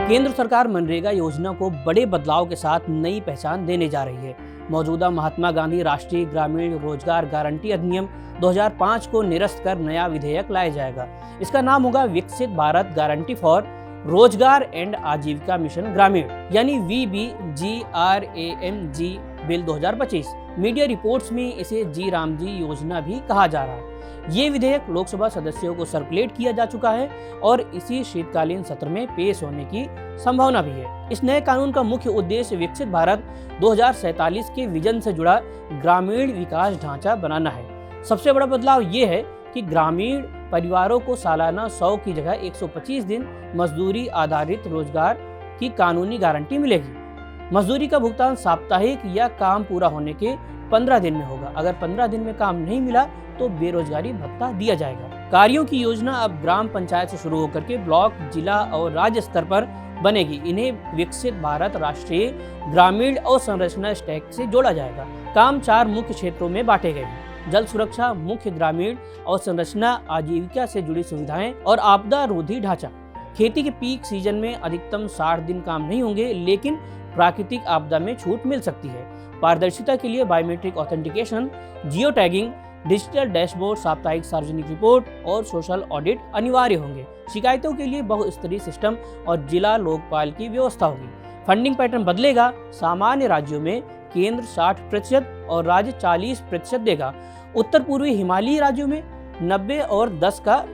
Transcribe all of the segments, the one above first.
केंद्र सरकार मनरेगा योजना को बड़े बदलाव के साथ नई पहचान देने जा रही है। मौजूदा महात्मा गांधी राष्ट्रीय ग्रामीण रोजगार गारंटी अधिनियम 2005 को निरस्त कर नया विधेयक लाया जाएगा। इसका नाम होगा विकसित भारत गारंटी फॉर रोजगार एंड आजीविका मिशन ग्रामीण, यानी VBGRAMG बिल 2025। मीडिया रिपोर्ट्स में इसे जी रामजी योजना भी कहा जा रहा है। ये विधेयक लोकसभा सदस्यों को सर्कुलेट किया जा चुका है और इसी शीतकालीन सत्र में पेश होने की संभावना भी है। इस नए कानून का मुख्य उद्देश्य विकसित भारत 2047 के विजन से जुड़ा ग्रामीण विकास ढांचा बनाना है। सबसे बड़ा बदलाव ये है कि ग्रामीण परिवारों को सालाना 100 की जगह 125 दिन मजदूरी आधारित रोजगार की कानूनी गारंटी मिलेगी। मजदूरी का भुगतान साप्ताहिक या काम पूरा होने के 15 दिन में होगा। अगर 15 दिन में काम नहीं मिला तो बेरोजगारी भत्ता दिया जाएगा। कार्यों की योजना अब ग्राम पंचायत से शुरू होकर के ब्लॉक, जिला और राज्य स्तर पर बनेगी। इन्हें विकसित भारत राष्ट्रीय ग्रामीण अवसंरचना स्टैक से जोड़ा जाएगा। काम 4 मुख्य क्षेत्रों में बांटे गए हैं: जल सुरक्षा, मुख्य ग्रामीण अवसंरचना, आजीविका से जुड़ी सुविधाएं और आपदा रोधी ढांचा। खेती के पीक सीजन में अधिकतम 60 दिन काम नहीं होंगे, लेकिन प्राकृतिक आपदा में छूट मिल सकती है। पारदर्शिता के लिए biometric authentication, geo tagging, digital dashboard, साप्ताहिक सार्वजनिक रिपोर्ट और सोशल ऑडिट अनिवार्य होंगे। शिकायतों के लिए बहुस्तरीय सिस्टम और जिला लोकपाल की व्यवस्था होगी। फंडिंग पैटर्न बदलेगा। सामान्य राज्यों में केंद्र 60% और राज्य 40% देगा। उत्तर पूर्वी हिमालयी राज्यों में 90 और 10 का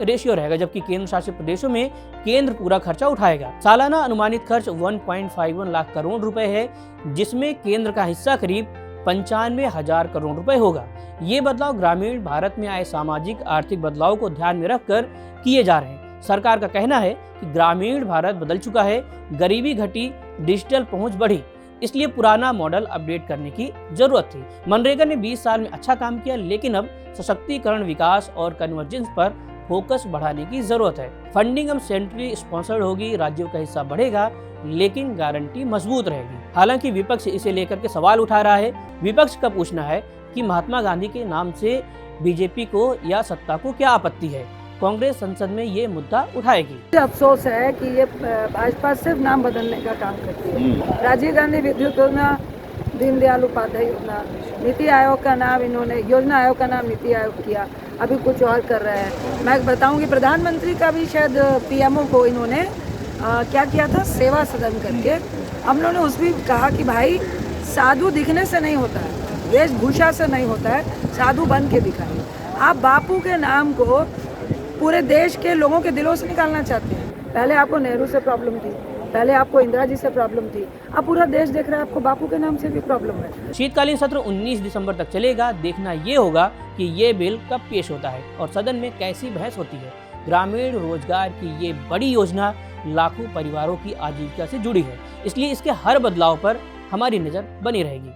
रेशियो रहेगा, जबकि केंद्र शासित प्रदेशों में केंद्र पूरा खर्चा उठाएगा। सालाना अनुमानित खर्च 1.51 लाख करोड़ रुपए है, जिसमें केंद्र का हिस्सा करीब 95,000 करोड़ रुपए होगा। ये बदलाव ग्रामीण भारत में आए सामाजिक आर्थिक बदलाव को ध्यान में रखकर किए जा रहे हैं। सरकार का कहना है कि ग्रामीण भारत बदल चुका है, गरीबी घटी, डिजिटल पहुंच बढ़ी, इसलिए पुराना मॉडल अपडेट करने की जरूरत थी। मनरेगा ने 20 साल में अच्छा काम किया, लेकिन अब सशक्तिकरण, विकास और कन्वर्जेंस पर फोकस बढ़ाने की जरूरत है। फंडिंग अब सेंट्रली स्पॉन्सर्ड होगी, राज्यों का हिस्सा बढ़ेगा, लेकिन गारंटी मजबूत रहेगी। हालांकि विपक्ष इसे लेकर के सवाल उठा रहा है। विपक्ष का पूछना है कि महात्मा गांधी के नाम से बीजेपी को या सत्ता को क्या आपत्ति है। कांग्रेस संसद में ये मुद्दा उठाएगी। अफसोस है कि ये भाजपा सिर्फ नाम बदलने का काम करती है। राजीव गांधी विद्युत योजना, दीनदयाल उपाध्याय योजना, नीति आयोग का नाम इन्होंने, योजना आयोग का नाम नीति आयोग किया, अभी कुछ और कर रहे हैं। मैं बताऊं कि प्रधानमंत्री का भी शायद पीएमओ को इन्होंने क्या किया था, सेवा सदन करके। हम लोगों ने उसमें कहा कि भाई साधु दिखने से नहीं होता है, वेशभूषा से नहीं होता है, साधु बन के दिखाइए। आप बापू के नाम को पूरे देश के लोगों के दिलों से निकालना चाहते हैं। पहले आपको नेहरू से प्रॉब्लम थी, पहले आपको इंदिरा जी से प्रॉब्लम थी, अब पूरा देश देख रहा है आपको बापू के नाम से भी प्रॉब्लम है। शीतकालीन सत्र 19 दिसंबर तक चलेगा। देखना ये होगा कि ये बिल कब पेश होता है और सदन में कैसी बहस होती है। ग्रामीण रोजगार की ये बड़ी योजना लाखों परिवारों की आजीविका से जुड़ी है, इसलिए इसके हर बदलाव पर हमारी नजर बनी रहेगी।